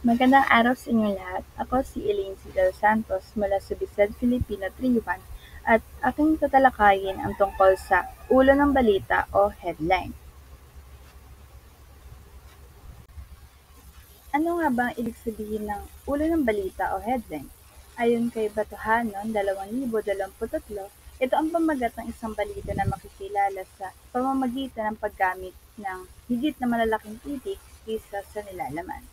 Magandang araw sa inyong lahat. Ako si Elaine Sigal Santos mula sa Bised Filipino 3-1 at aking tatalakayin ang tungkol sa ulo ng balita o headline. Ano nga ba ang ibig sabihin ng ulo ng balita o headline? Ayon kay Batohanon 2023, ito ang pamagat ng isang balita na makikilala sa pamamagitan ng paggamit ng higit na malalaking titik kaysa sa nilalaman.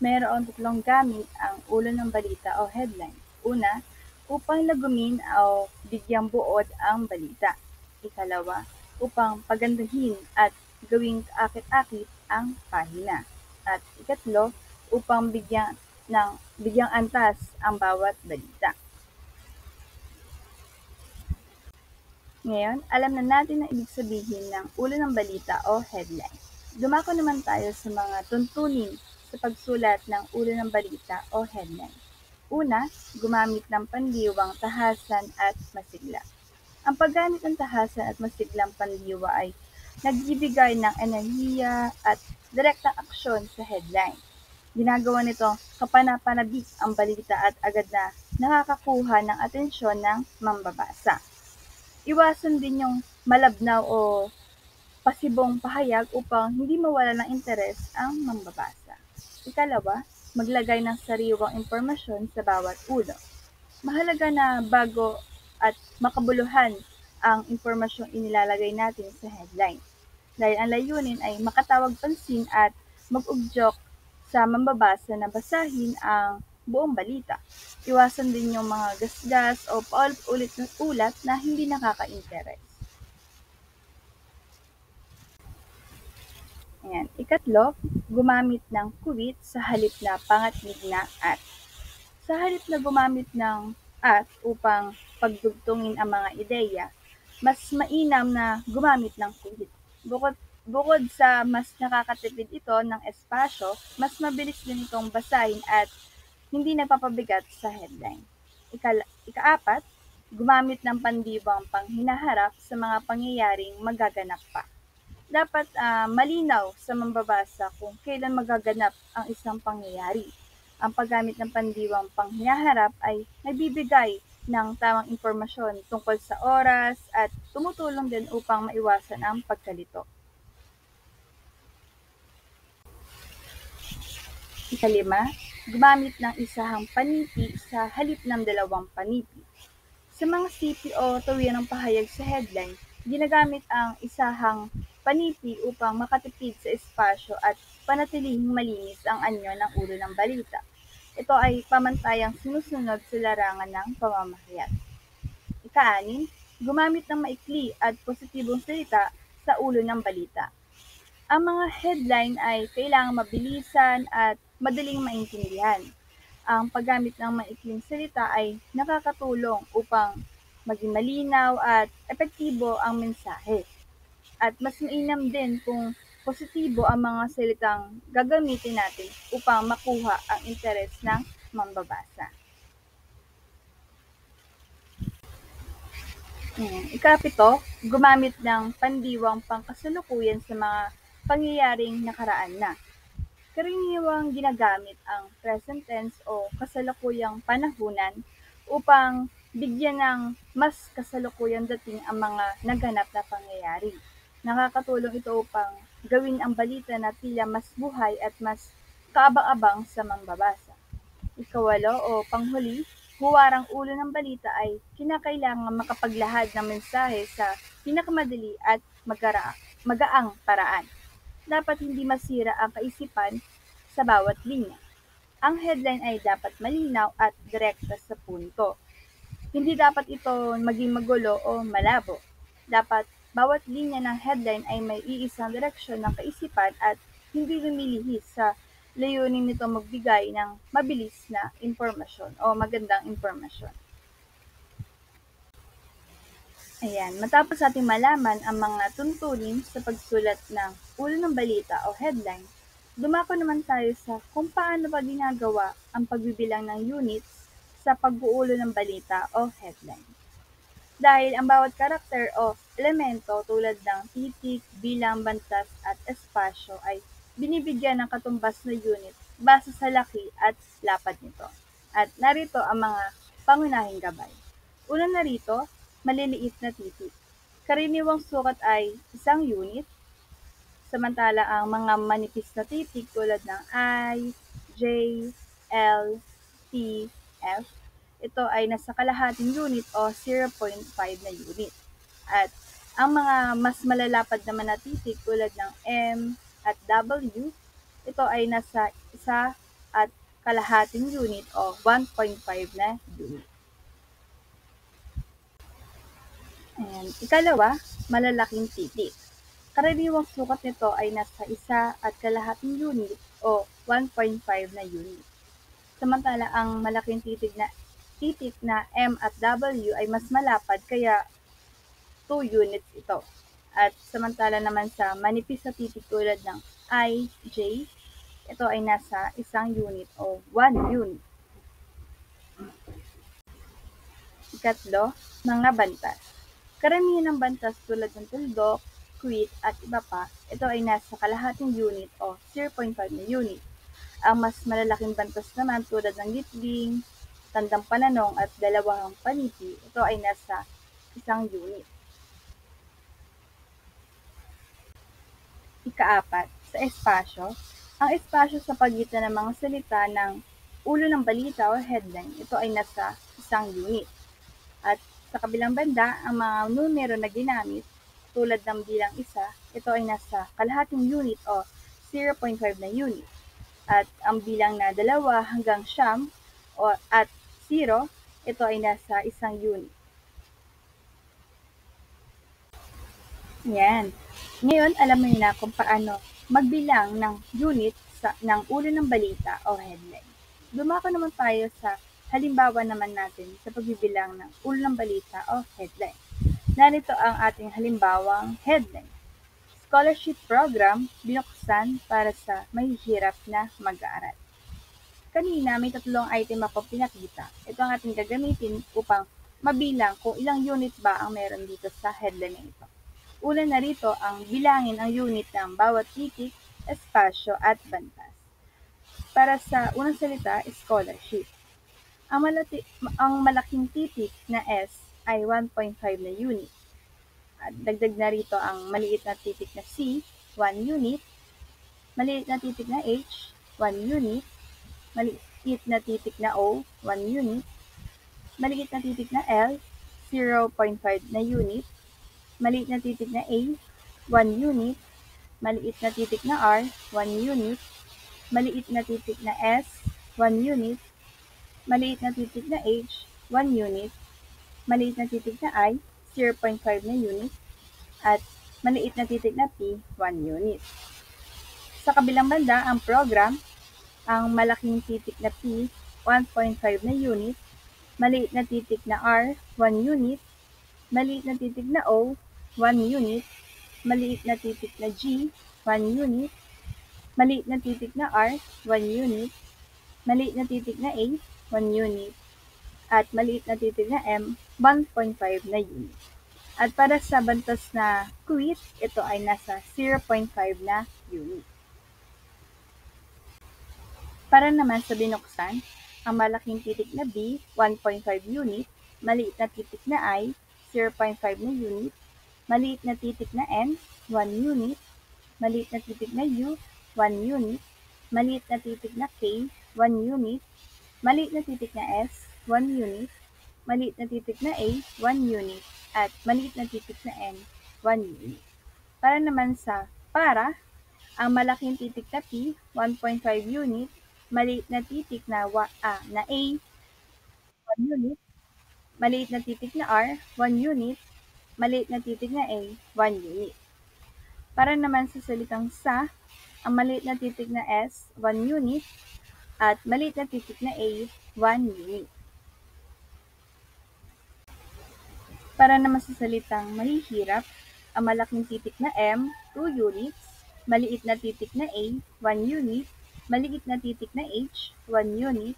Mayroong tatlong gamit ang ulo ng balita o headline. Una, upang lagumin o bigyang buod ang balita. Ikalawa, upang pagandahin at gawing kaakit-akit ang pahina. At ikatlo, upang bigyang antas ang bawat balita. Ngayon, alam na natin ang ibig sabihin ng ulo ng balita o headline. Dumako naman tayo sa mga tuntunin sa pagsulat ng ulo ng balita o headline. Una, gumamit ng pandiwang tahasan at masigla. Ang paggamit ng tahasan at masiglang pandiwa ay nagbibigay ng enerhiya at direktang aksyon sa headline. Ginagawa nitong kapanapanabik ang balita at agad na nakakakuha ng atensyon ng mambabasa. Iwasan din yung malabnaw o pasibong pahayag upang hindi mawala ng interes ang mambabasa. Ikalawa, maglagay ng sariwang impormasyon sa bawat ulo. Mahalaga na bago at makabuluhan ang impormasyong inilalagay natin sa headline, dahil ang layunin ay makatawag pansin at mag-udyok sa mambabasa na basahin ang buong balita. Iwasan din yung mga gasgas o paulit-ulit na ulat na hindi nakaka-interes. Ayan. Ikatlo, gumamit ng kuwit sa halip na pangatnig na at. Sa halip na gumamit ng at upang pagdugtungin ang mga ideya, mas mainam na gumamit ng kuwit. Bukod, bukod sa mas nakakatipid ito ng espasyo, mas mabilis din itong basahin at hindi nagpapabigat sa headline. Ikaapat, gumamit ng pandiwang panghinaharap sa mga pangyayaring magaganap pa. Dapat malinaw sa mambabasa kung kailan magaganap ang isang pangyayari. Ang paggamit ng pandiwang panghinaharap ay nagbibigay ng tamang impormasyon tungkol sa oras at tumutulong din upang maiwasan ang pagkalito. Ikalima, gumamit ng isahang paniti sa halip ng dalawang paniti. Sa mga sipi o tuwirang pahayag sa headline, ginagamit ang isahang paniti upang makatipid sa espasyo at panatilihing malinis ang anyo ng ulo ng balita. Ito ay pamantayang sinusunod sa larangan ng pamamahayag. Ika-anim, gumamit ng maikli at positibong salita sa ulo ng balita. Ang mga headline ay kailangang mabilisan at madaling maintindihan. Ang paggamit ng maikling salita ay nakakatulong upang maging malinaw at epektibo ang mensahe. At mas mainam din kung positibo ang mga salitang gagamitin natin upang makuha ang interes ng mambabasa. Ikapito, gumamit ng pandiwang pangkasalukuyan sa mga pangyayaring nakaraan na. Karaniwang ginagamit ang present tense o kasalukuyang panahunan upang bigyan ng mas kasalukuyang dating ang mga naganap na pangyayari. Nakakatulong ito upang gawin ang balita na tila mas buhay at mas kaabang-abang sa mambabasa. Ikawalo o panghuli, huwarang ulo ng balita ay kinakailangan makapaglahad ng mensahe sa pinakamadali at magaang paraan. Dapat hindi masira ang kaisipan sa bawat linya. Ang headline ay dapat malinaw at direkta sa punto. Hindi dapat ito maging magulo o malabo. Dapat bawat linya ng headline ay may iisang direksyon ng kaisipan at hindi lumilihis sa layunin nito magbigay ng mabilis na impormasyon o magandang impormasyon. Ayan, matapos nating malaman ang mga tuntunin sa pagsulat ng ulo ng balita o headline, dumako naman tayo sa kung paano ba ginagawa ang pagbibilang ng units sa pag-uulo ng balita o headline. Dahil ang bawat karakter o elemento tulad ng titik, bilang, bantas at espasyo ay binibigyan ng katumbas na unit base sa laki at lapad nito. At narito ang mga pangunahing gabay. Una narito, maliliit na titik. Karaniwang sukat ay 1 unit, samantala ang mga manipis na titik tulad ng I, J, L, T, F, ito ay nasa kalahating unit o 0.5 na unit. At ang mga mas malalapad naman na titik tulad ng M at W, ito ay nasa 1.5 unit o 1.5 na unit. And ikalawa, malalaking titik. Karaniwang sukat nito ay nasa 1.5 unit o 1.5 na unit. Samantala ang malaking titik na M at W ay mas malapad kaya 2 units ito. At samantala naman sa manipis na titik tulad ng I, J, ito ay nasa 1 unit o 1 unit. Ikatlo, mga bantas. Karamihan ng bantas tulad ng tuldok, quit at iba pa, ito ay nasa kalahating unit o 0.5 na unit. Ang mas malalaking bantas naman tulad ng gitling, tandang pananong at dalawang paniti, ito ay nasa 1 unit. Ikaapat, sa espasyo. Ang espasyo sa pagitan ng mga salita ng ulo ng balita o headline, ito ay nasa 1 unit. At sa kabilang banda, ang mga numero na ginamit tulad ng bilang 1, ito ay nasa kalahating unit o 0.5 na unit. At ang bilang na 2 hanggang 9 at 0, ito ay nasa 1 unit. Yan. Ngayon, alam mo na kung paano magbilang ng unit ng ulo ng balita o headline. Dumako naman tayo sa halimbawa naman natin sa pagbibilang ng ulo ng balita o headline. Narito ang ating halimbawang headline. Scholarship program binuksan para sa mahihirap na mag-aaral. Kanina may 3 item akong pinakita. Ito ang ating gagamitin upang mabilang kung ilang unit ba ang meron dito sa headline na ito. Una narito ang bilangin ang unit ng bawat titik, espasyo at bantas. Para sa unang salita, scholarship. Ang malaking titik na S ay 1.5 na unit. At dagdag na rito ang maliit na titik na C, 1 unit. Maliit na titik na H, 1 unit. Maliit na titik na O, 1 unit. Maliit na titik na L, 0.5 na unit. Maliit na titik na A, 1 unit. Maliit na titik na R, 1 unit. Maliit na titik na S, 1 unit. Maliit na titik na H, 1 unit. Maliit na titik na I, 0.5 na unit. At maliit na titik na P, 1 unit. Sa kabilang banda, ang program, ang malaking titik na P, 1.5 na unit. Maliit na titik na R, 1 unit. Maliit na titik na O, 1 unit. Maliit na titik na G, 1 unit. Maliit na titik na R, 1 unit. Maliit na titik na A, 1 unit. At maliit na titik na M, 1.5 na unit. At para sa bantas na quit, ito ay nasa 0.5 na unit. Para naman sa binuksan, ang malaking titik na B, 1.5 unit. Maliit na titik na I, 0.5 na unit. Maliit na titik na N, 1 unit. Maliit na titik na U, 1 unit. Maliit na titik na K, 1 unit. Maliit na titik na S, 1 unit. Maliit na titik na A, 1 unit. At maliit na titik na N, 1 unit. Para naman sa para, ang malaking titik na P, 1.5 unit. Maliit na titik na A, 1 unit. Maliit na titik na R, 1 unit. Maliit na titik na A, 1 unit. Para naman sa salitang sa, ang maliit na titik na S, 1 unit. At maliit na titik na A, 1 unit. Para naman sa salitang mahihirap, ang malaking titik na M, 2 units. Maliit na titik na A, 1 unit. Maliit na titik na H, 1 unit.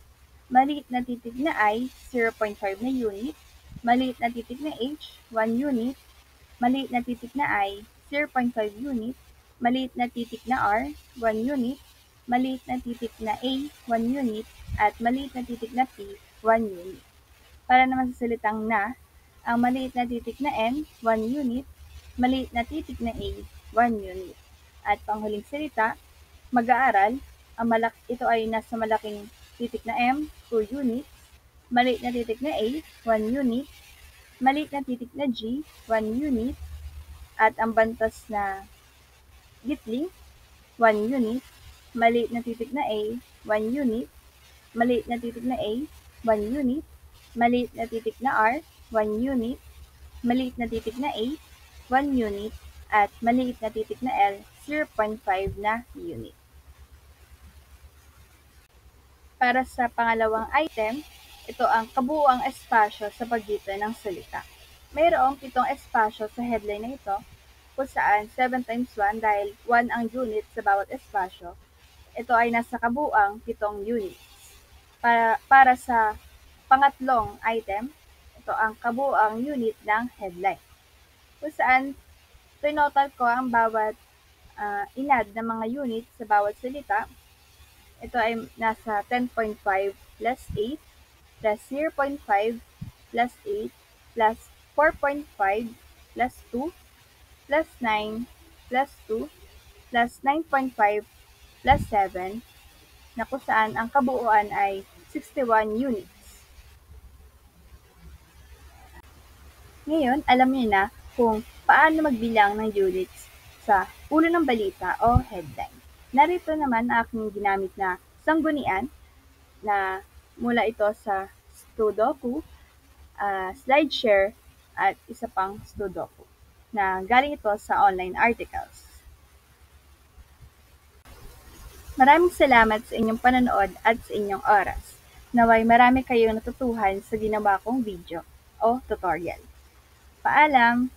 Maliit na titik na I, 0.5 na unit. Maliit na titik na H, 1 unit. Maliit na titik na I, 0.5 unit. Maliit na titik na R, 1 unit. maliit na titik na A, 1 unit, at maliit na titik na P, 1 unit. Para naman sa salitang na, ang maliit na titik na N, 1 unit, maliit na titik na A, 1 unit. At panghuling salita, mag-aaral, ito ay nasa malaking titik na M, 2 units, maliit na titik na A, 1 unit, maliit na titik na G, 1 unit, at ang bantas na gitling, 1 unit, maliit na titik na A, 1 unit, maliit na titik na A, 1 unit, maliit na titik na R, 1 unit, maliit na titik na A, 1 unit, at maliit na titik na L, 0.5 na unit. Para sa pangalawang item, ito ang kabuuang espasyo sa pagitan ng salita. Mayroong 7 espasyo sa headline na ito, kung saan 7 times 1 dahil 1 ang unit sa bawat espasyo. Ito ay nasa kabuuang 7 units. Para sa pangatlong item, ito ang kabuuang unit ng headline. Kung saan tinotal ko ang bawat inad na mga unit sa bawat salita. Ito ay nasa 10.5 plus 8 plus 0.5 plus 8 plus 4.5 plus 2 plus 9 plus 2 plus 9.5 plus 7 na kung saan ang kabuuan ay 61 units. Ngayon, alam niyo na kung paano magbilang ng units sa ulo ng balita o headline. Narito naman ang aking ginamit na sanggunian na mula ito sa Sudoku, SlideShare, at isa pang Sudoku na galing ito sa online articles. Maraming salamat sa inyong panonood at sa inyong oras. Naway marami kayong natutuhan sa ginawa kong video o tutorial. Paalam!